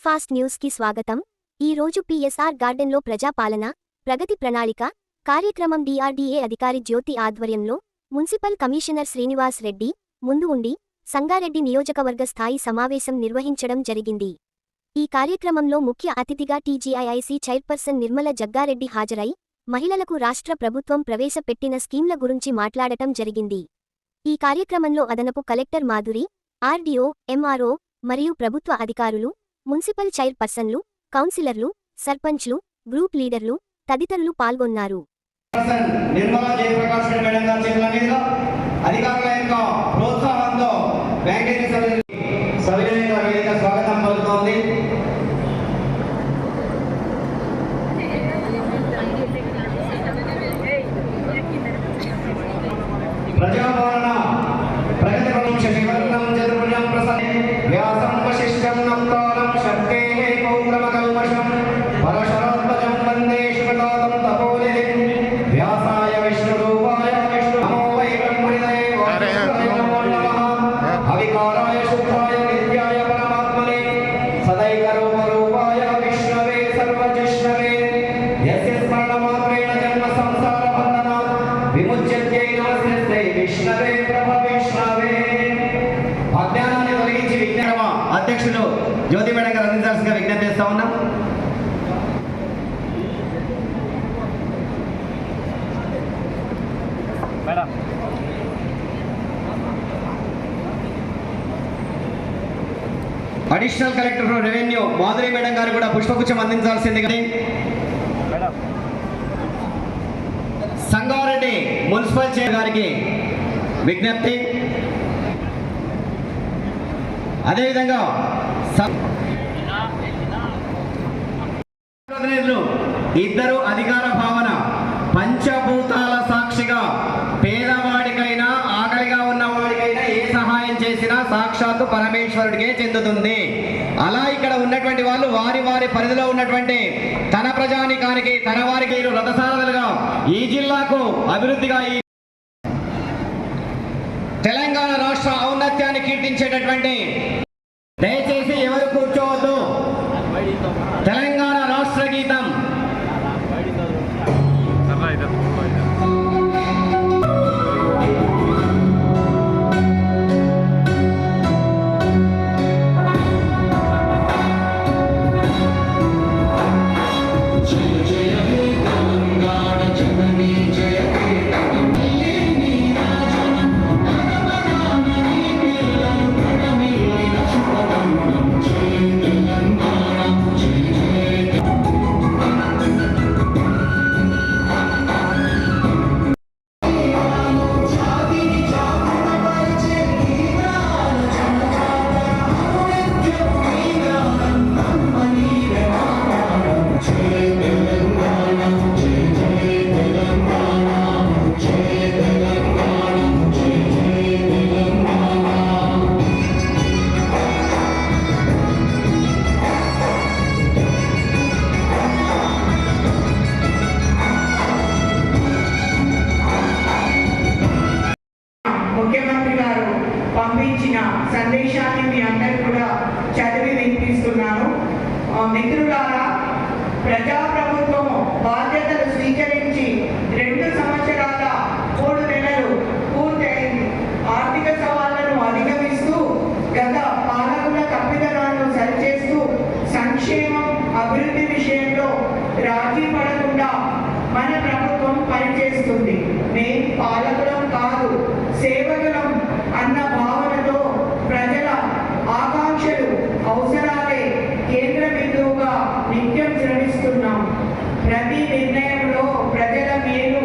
Fast news కి స్వాగతం। ఈ రోజు పిఎస్ఆర్ గార్డెన్లో ప్రజాపాలన ప్రగతి ప్రణాళిక కార్యక్రమం డిఆర్డీఏ అధికారి జ్యోతి ఆధ్వర్యంలో మున్సిపల్ కమిషనర్ శ్రీనివాస్ రెడ్డి ముందు ఉండి సంగారెడ్డి నియోజకవర్గ స్థాయి సమావేశం నిర్వహించడం జరిగింది। ఈ కార్యక్రమంలో ముఖ్య అతిథిగా టీజీఐఐసీ చైర్పర్సన్ నిర్మల జగ్గారెడ్డి హాజరై మహిళలకు రాష్ట్ర ప్రభుత్వం ప్రవేశపెట్టిన స్కీమ్ల గురించి మాట్లాడటం జరిగింది। ఈ కార్యక్రమంలో అదనపు కలెక్టర్ మాధురి, ఆర్డీఓ, ఎంఆర్ఓ మరియు ప్రభుత్వ అధికారులు, మున్సిపల్ చైర్పర్సన్లు, కౌన్సిలర్లు, సర్పంచ్లు, గ్రూప్ లీడర్లు తదితరులు పాల్గొన్నారు। నిర్మలా జయప్రకాష్ మేడం గారి చేతుల మీదుగా అధికారుల యొక్క ప్రోత్సాహంతో బ్యాంకింగ్ సవినయంగా వేదిక స్వాగతం పలుకుతోంది। ప్రజాపాలన ప్రగతి పరీక్ష నివర్ణం చతుర్భుజం ప్రసన్నే వ్యాసం వశిష్ఠం నప్తారం శక్తేః పౌత్రమకల్మషం పరశరాత్మజం వందే శివతాతం తపోనిధిం వ్యాసాయ విష్ణురూపాయ విష్ణునమో వై బ్రహ్మణిదయే వాసుదేవాయ నమో నమః అవికారాయ శుద్ధాయ నిత్యాయ పరమాత్మనే సదైకరూపరూపాయ విష్ణవే సర్వజిష్ణవే యస్య స్మరణమాత్రేణ జన్మ సంసార బంధనాత్ విముచ్యతే నమస్తే విష్ణవే ప్రభ విష్ణవే। అజ్ఞానాన్ని తొలగించి విజ్ఞాన అధ్యక్షులు జ్యోతి మేడం గారు అందించాల్సిందిగా విజ్ఞప్తి చేస్తా ఉన్నాం। Additional collector revenue Madhuri madam గారు కూడా పుష్పగుచ్చం అందించాల్సిందిగా సంగారెడ్డి మున్సిపల్ చైర్ గారికి విజ్ఞప్తి। అదేవిధంగా ఇద్దరు అధికార భావన పంచభూతాల సాక్షిగా పేదవాడికైనా ఆకలిగా ఉన్నవాడికైనా ఏ సహాయం చేసినా సాక్షాత్తు పరమేశ్వరుడికే చెందుతుంది। అలా ఇక్కడ ఉన్నటువంటి వాళ్ళు వారి వారి పరిధిలో ఉన్నటువంటి తన ప్రజానికానికి తన వారికి రథసారథులుగా ఈ జిల్లాకు అభివృద్ధిగా ఈ తెలంగాణ రాష్ట్ర ఔన్నత్యాన్ని కీర్తించేటటువంటి దయచేసి ఎవరు కూర్చోవద్దు। తెలంగాణ రాష్ట్ర గీతం ముఖ్యమంత్రి గారు పంపించిన సందేశాన్ని మీ అందరూ కూడా చదివి వినిపిస్తున్నాను। మిత్రులారా, ప్రజాప్రభుత్వం బాధ్యతలు స్వీకరించి 2 సంవత్సరాల 3 నెలలు పూర్తయింది। ఆర్థిక సవాళ్లను అధిగమిస్తూ గత పాలకుల తప్పిదాలను సరిచేస్తూ సంక్షేమం అభివృద్ధి విషయంలో రాజీ పడకుండా మన ప్రభుత్వం పనిచేస్తుంది। మేం పాలకులం కాదు, సేవకులం అన్న భావనతో ప్రజల ఆకాంక్షలు అవసరాలే కేంద్ర బిందువుగా నిత్యం శ్రమిస్తున్నాం। ప్రతి నిర్ణయంలో ప్రజల మేలు,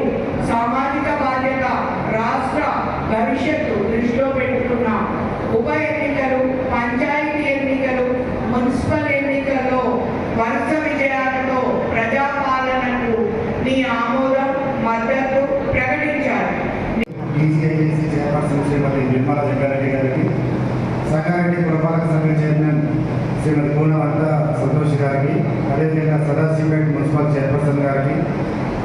సామాజిక బాధ్యత, రాష్ట్ర భవిష్యత్తు దృష్టిలో పెట్టుకున్నాం। ఉప ఎన్నికలు, పంచాయతీ ఎన్నికలు, మున్సిపల్ ఎన్నికల్లో వరుస విజయాలతో ప్రజాపాలనకు మీ ఆమోదం, మద్దతు ప్రకటించారు। టీజీఐఐసీ చైర్పర్సన్ శ్రీమతి నిర్మలా జగ్గారెడ్డి గారికి, సంగారెడ్డి పురపాలక సంఘ చైర్మన్ శ్రీమతి పూర్ణవంత సంతోష్ గారికి, అదేవిధంగా సదాశివపేట మున్సిపల్ చైర్పర్సన్ గారికి,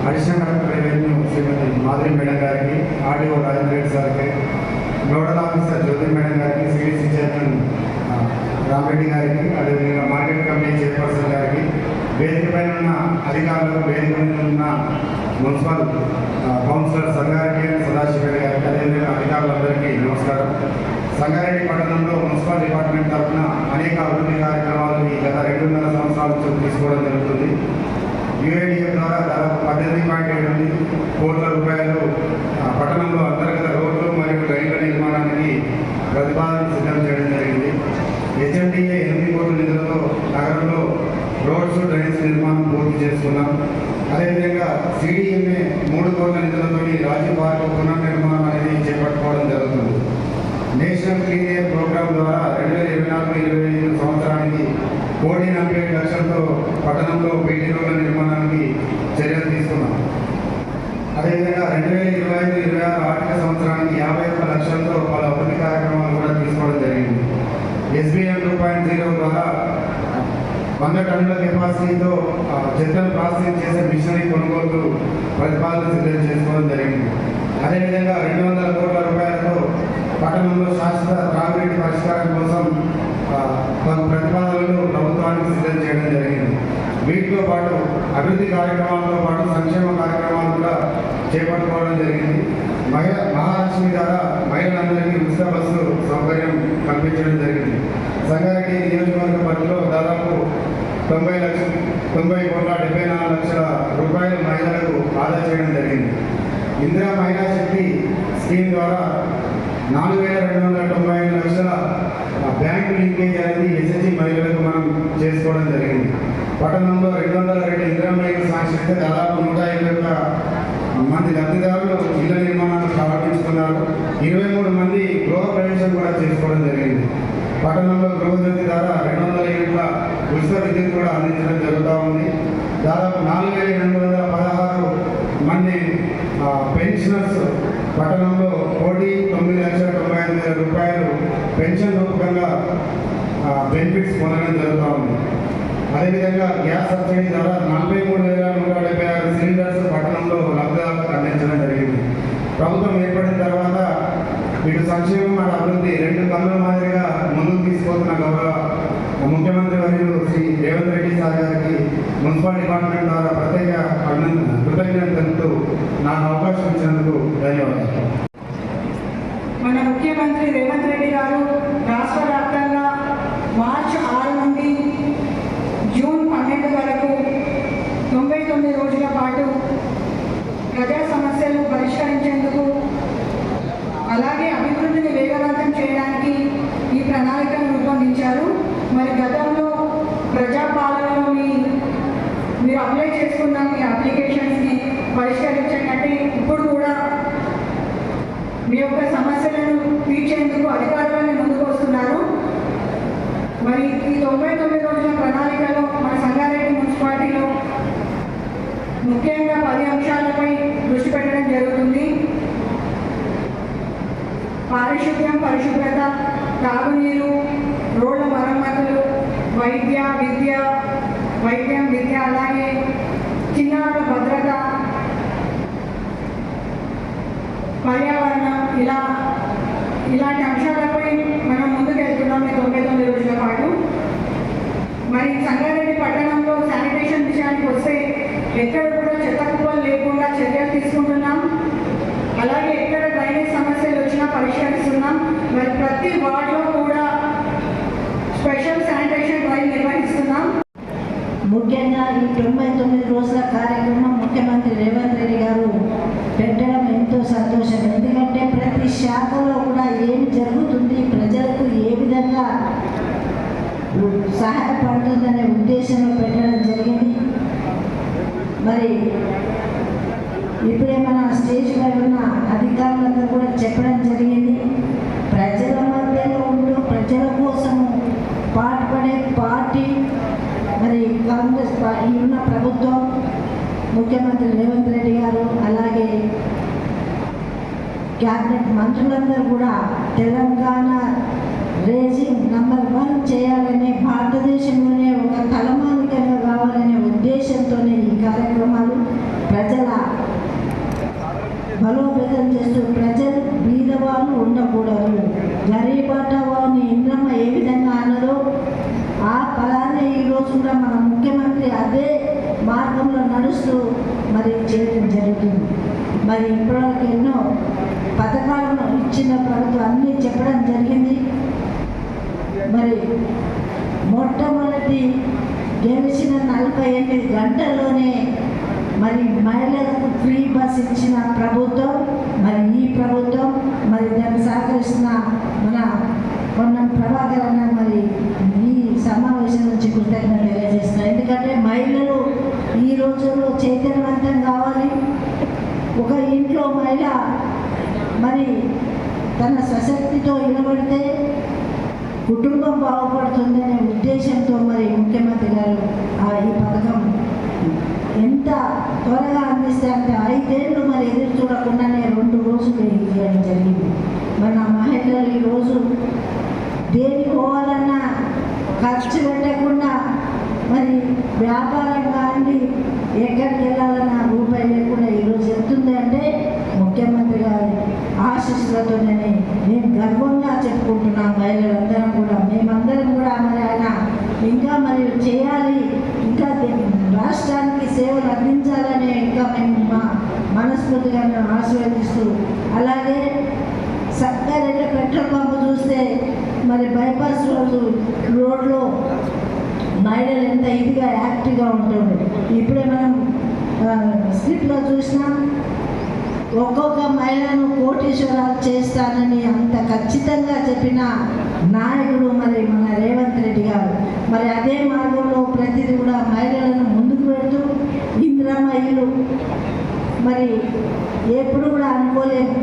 అడిషనల్ కలెక్టర్ రెవెన్యూ శ్రీమతి మాధురి మేడం గారికి, ఆర్డీఓ రాజేంద్ర రెడ్డి గారికి, నోడల్ ఆఫీసర్ జ్యోతి మేడం గారికి, సిడిసి చైర్మన్ రామరెడ్డి గారికి, అదేవిధంగా మార్కెట్ కమిటీ చైర్పర్సన్ గారికి, వేదిక పైన ఉన్న అధికారులకు, వేదిక మీద ఉన్న మున్సిపల్ కౌన్సిలర్ సంగారెడ్డి సదాశివరెడ్డి గారికి, అదేవిధంగా అధికారులందరికీ నమస్కారం. సంగారెడ్డి పట్టణంలో మున్సిపల్ డిపార్ట్మెంట్ తరఫున అనేక అభివృద్ధి కార్యక్రమాలు ఈ గత 2.5 సంవత్సరాల నుంచి తీసుకోవడం జరుగుతుంది. యుఐడిఎఫ్ ద్వారా దాదాపు 18.8 కోట్ల రూపాయలు పట్టణంలో అంతర్గత రోడ్లు మరియు డ్రైన్ల నిర్మాణానికి ప్రతిపాదన సిద్ధం చేయడం జరిగింది. హెచ్ఎండిఏ 8 కోట్ల నిధులతో నగరంలో రోడ్స్, డ్రైన్స్ నిర్మాణం పూర్తి చేసుకున్నాం. అదేవిధంగా సిడిఎంఏ 3 కోట్ల నిధులతో రాజీవ్ పార్క్ పునర్నిర్మాణం అనేది చేపట్టుకోవడం జరుగుతుంది. నేషనల్ క్లీన్ ఎయిర్ ప్రోగ్రాం ద్వారా 2024-25 సంవత్సరానికి 1,47 లక్షలతో పట్టణంలో బీటీ రోడ్ల నిర్మాణానికి చర్యలు తీసుకున్నాం. అదేవిధంగా 2025-26 ఆర్థిక సంవత్సరానికి 51 లక్షలతో పలు అభివృద్ధి కార్యక్రమాలు కూడా తీసుకోవడం జరిగింది. SBM 2.0 ద్వారా 100 టన్నుల కెపాసిటీతో చెత్తను ప్రాసెసింగ్ చేసే మిషనరీ కొనుగోలు ప్రతిపాదన సిద్ధం చేసుకోవడం జరిగింది. అదేవిధంగా 200 కోట్ల రూపాయలతో పట్టణంలో శాశ్వత త్రాగునీటి పరిష్కారం కోసం పలు ప్రతిపాదనలు ప్రభుత్వానికి సిద్ధం చేయడం జరిగింది. వీటితో పాటు అభివృద్ధి కార్యక్రమాలతో పాటు సంక్షేమ కార్యక్రమాలు కూడా చేపట్టుకోవడం జరిగింది. మహాలక్ష్మి ద్వారా మహిళలందరికీ ఉచిత బస్సు సౌకర్యం కల్పించడం జరిగింది. సంగారెడ్డి నియోజకవర్గ పరిధిలో దాదాపు 90 కోట్ల 74 లక్షల రూపాయలు మహిళలకు ఆదా చేయడం జరిగింది. ఇందిరా మహిళా శక్తి స్కీమ్ ద్వారా 4,295 లక్షల బ్యాంకు లింకేజ్ అనేది ఎస్ఎస్జి మహిళలకు మనం చేసుకోవడం జరిగింది. పట్టణంలో 202 ఇందిరా మహిళలు సాక్షిస్తే దాదాపు 151 మంది లబ్ధిదారులు ఇళ్ల నిర్మాణాలు ప్రారంభించుకున్నారు. 23 మంది గృహ ప్రవేశం కూడా చేసుకోవడం జరిగింది. పట్టణంలో గృహజ్యోతి ద్వారా 200 యూనిట్ల ఉచిత విద్యుత్ కూడా అందించడం జరుగుతూ ఉంది. దాదాపు 4,816 మంది పెన్షనర్స్ పట్టణంలో 1,995,000 రూపాయలు పెన్షన్ రూపకంగా బెనిఫిట్స్ పొందడం జరుగుతూ ఉంది. అదేవిధంగా గ్యాస్ సబ్సిడీ ద్వారా 43,176 సిలిండర్స్ పట్టణంలో లబ్ధిదారులకు అందించడం జరిగింది. ప్రభుత్వం ఏర్పడిన తర్వాత ఇటు సంక్షేమం, అటు అభివృద్ధి 2 కన్నుల మాదిరిగా ముందుకు తీసుకుపోతున్న గౌరవ ముఖ్యమంత్రి వర్యులు శ్రీ రేవంత్ రెడ్డి సార్ గారికి మున్సిపల్ డిపార్ట్మెంట్ ద్వారా ప్రత్యేక కృతజ్ఞతలు తెలుపుతూ నాకు అవకాశం ఇచ్చినందుకు ధన్యవాదాలు. మన ముఖ్యమంత్రి రేవంత్ రెడ్డి గారు రాష్ట్ర వ్యాప్తంగా మార్చి 6 నుండి జూన్ 12 వరకు 99 రోజుల పాటు ప్రజా సమస్యలు పరిష్కరించేందుకు, అలాగే అభివృద్ధిని వేగవంతం చేయడానికి ఈ ప్రణాళికను రూపొందించారు. మరి గతంలో ప్రజాపాలనలో మీరు అప్లై చేసుకున్న మీ అప్లికేషన్స్ని పరిష్కరించకంటే ఇప్పుడు కూడా మీ యొక్క సమస్యలను తీర్చేందుకు అధికారులను ముందుకు వస్తున్నారు. మరి ఈ 99 రోజుల ప్రణాళికలో మన సంగారెడ్డి మున్సిపాలిటీలో ముఖ్యంగా 10 అంశాలపై దృష్టి పెట్టడం జరుగుతుంది. పారిశుద్ధ్యం, పరిశుభ్రత, తాగునీరు, రోడ్ల మరమ్మతులు, వైద్యం, విద్య, అలాగే చిన్నారుల భద్రత, పర్యావరణం, ఇలాంటి అంశాలపై మనం ముందుకు వెళ్తున్నాం ఈ 99 రోజుల పాటు. మరి సంగారెడ్డి పట్టణంలో శానిటేషన్ విషయానికి వస్తే ఎక్కడ కూడా చెత్త కుప్పలు లేకుండా చర్యలు తీసుకుంటున్నాం. అలాగే ఎక్కడ డ్రైనేజ్ సమస్యలు వచ్చినా పరిష్కరిస్తున్నాం. మరి ప్రతి వార్డులో కూడా స్పెషల్ శానిటేషన్ డ్రైవ్ నిర్వహిస్తున్నాం. ముఖ్యంగా ఈ 99 రోజుల కార్యక్రమం ముఖ్యమంత్రి రేవంత్ రెడ్డి గారు పెట్టడం ఎంతో సంతోషం. ఎందుకంటే ప్రతి శాఖలో కూడా ఏమి జరుగుతుంది, ప్రజలకు ఏ విధంగా సహాయపడుతుందనే ఉద్దేశంలో పెట్టడం జరిగింది. మరి ఇప్పుడే మన స్టేజ్ పై ఉన్న అధికారులందరూ కూడా చెప్పడం జరిగింది. ప్రజల మధ్యలో ఉంటూ ప్రజల కోసం పాటుపడే పార్టీ మరి కాంగ్రెస్ పార్టీ ఉన్న ప్రభుత్వం, ముఖ్యమంత్రి రేవంత్ రెడ్డి గారు, అలాగే క్యాబినెట్ మంత్రులందరూ కూడా తెలంగాణ రేజింగ్ నంబర్ 1 చేయాలనే, భారతదేశంలోనే ఒక తలమానికంగా కావాలనే ఉద్దేశంతోనే ఈ కార్యక్రమాలు ప్రజల బలోపేతం చేస్తూ, ప్రజలు బీదవాళ్ళు ఉండకూడదు, గరీబాటవాన్ని ఇంద్రమ్మ ఏ విధంగా అన్నదో నడుస్తూ మరి చేయడం జరుగుతుంది. మరి ఇప్పటివరకు ఎన్నో పథకాలను ఇచ్చిన ప్రభుత్వం అన్నీ చెప్పడం జరిగింది. మరి మొట్టమొదటి గెలిచిన 48 గంటల్లోనే మరి మహిళలకు ఫ్రీ బస్ ఇచ్చిన ప్రభుత్వం మరి ఈ ప్రభుత్వం. మరి దాన్ని సహకరిస్తున్న మన పొన్నం ప్రభాకర్ అన్న మరి ఈ సమావేశం నుంచి కృతజ్ఞత తెలియజేస్తున్నారు. ఎందుకంటే మహిళలు ఈ రోజుల్లో చైతన్యవంతం కావాలి. ఒక ఇంట్లో మహిళ మరి తన స్వశక్తితో నిలబడితే కుటుంబం బాగుపడుతుందనే ఉద్దేశంతో మరి ముఖ్యమంత్రి గారు ఈ పథకం ఎంత త్వరగా అందిస్తే అంటే 5 ఏళ్ళు మరి ఎదురు చూడకుండానే 2 రోజులు చేయడం జరిగింది. మన మహిళలు ఈరోజు దేనికి పోవాలన్నా ఖర్చు పెట్టకుండా మరి వ్యాపారం కానీ ఎక్కడికి వెళ్ళాలన్నా రూపాయి లేకుండా ఈరోజు చెప్తుంది అంటే ముఖ్యమంత్రి గారి ఆశీస్సులతోనే మేము గర్వంగా చెప్పుకుంటున్నాం. మహిళలందరం కూడా మేమందరం కూడా మరి ఆయన ఇంకా మరి చేయాలి, ఇంకా రాష్ట్రానికి సేవలు అందించాలని ఇంకా మేము మనస్ఫూర్తిగా మేము ఆశీర్వదిస్తూ, అలాగే సర్కారెడ్డి పెట్రోల్ పంపు చూస్తే మరి బైపాస్ రోడ్లో మహిళలు ఎంత ఇదిగా యాక్టివ్గా ఉంటుంది. ఇప్పుడే మనం స్క్రిప్ట్లో చూసినాం. ఒక్కొక్క మహిళను కోటీశ్వరాలు చేస్తానని అంత ఖచ్చితంగా చెప్పిన నాయకుడు మరి మన రేవంత్ రెడ్డి గారు. మరి అదే మార్గంలో ప్రతిదీ కూడా మహిళలను ముందుకు పెడుతూ ఇందిరమ్మ ఇల్లు మరి ఎప్పుడు కూడా అనుకోలేము.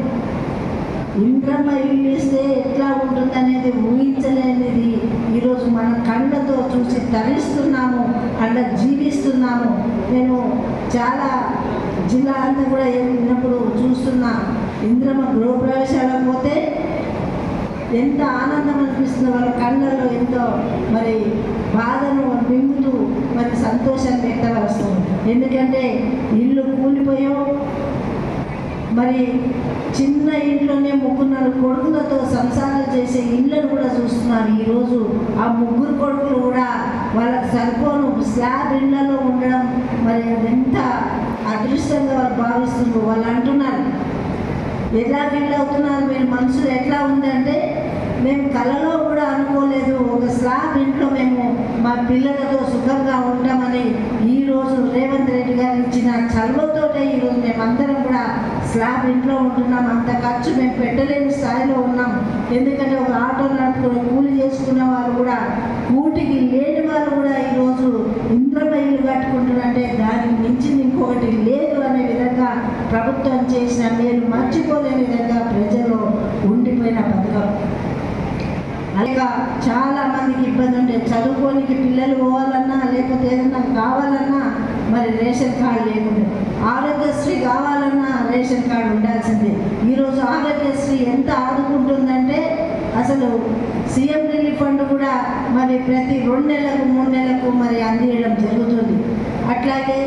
ఇంద్రమ్మ ఇల్లు ఇస్తే ఎట్లా ఉంటుందనేది ఊహించలేనిది ఈరోజు మన కళ్ళతో చూసి తరిస్తున్నాము, అలా జీవిస్తున్నాము. నేను చాలా జిల్లా అంతా కూడా వెళ్ళినప్పుడు చూస్తున్నా. ఇంద్రమ్మ గృహప్రవేశాలకు పోతే ఎంత ఆనందం అనిపిస్తుందో, వాళ్ళ కళ్ళల్లో ఎంతో మరి బాధను మింగుతూ మరి సంతోషాన్ని వ్యక్తపరుస్తుంది. ఎందుకంటే ఇల్లు కూలిపోయో మరి చిన్న ఇంట్లోనే 3 కొడుకులతో సంసారాలు చేసే ఇళ్ళను కూడా చూస్తున్నారు. ఈరోజు ఆ 3 కొడుకులు కూడా వాళ్ళకి సరిపోను స్లాబ్ ఇళ్లలో ఉండడం మరి ఎంత అదృష్టంగా వాళ్ళు భావిస్తున్నారు. వాళ్ళు అంటున్నారు, ఎలా ఫీల్ అవుతున్నారు, మీరు మనసులో ఎట్లా ఉందంటే మేము కలలో కూడా అనుకోలేదు ఒక స్లాబ్ ఇంట్లో మేము మా పిల్లలతో సుఖంగా ఉంటామని. ఈరోజు రేవంత్ రెడ్డి గారు ఇచ్చిన చల్వతోటే ఈరోజు మేమందరం కూడా స్లాబ్ ఇంట్లో ఉంటున్నాం. అంత ఖర్చు మేము పెట్టలేని స్థాయిలో ఉన్నాం. ఎందుకంటే ఒక ఆటో నడుపుకొని కూలి చేసుకున్న వాళ్ళు కూడా, కూటికి లేని వాళ్ళు కూడా ఈరోజు ఇంద్రమ్మ ఇల్లు కట్టుకుంటున్నారంటే దానికి మించింది ఇంకొకటి లేదు అనే విధంగా ప్రభుత్వం చేసిన మీరు మర్చిపోలేని విధంగా ప్రజల్లో ఉండిపోయిన పథకం. అలాగా చాలా మందికి ఇబ్బంది ఉంటే చదువుకోనికి పిల్లలు పోవాలన్నా లేకపోతే ఏదన్నా కావాలన్నా మరి రేషన్ కార్డు లేకుండా, ఆరోగ్యశ్రీ కావాలన్నా రేషన్ కార్డు ఉండాల్సిందే. ఈరోజు ఆరోగ్యశ్రీ ఎంత ఆదుకుంటుందంటే అసలు సీఎం రిలీఫ్ ఫండ్ కూడా మరి ప్రతి 2 నెలలకు 3 నెలలకు మరి అందించడం జరుగుతుంది. అట్లాగే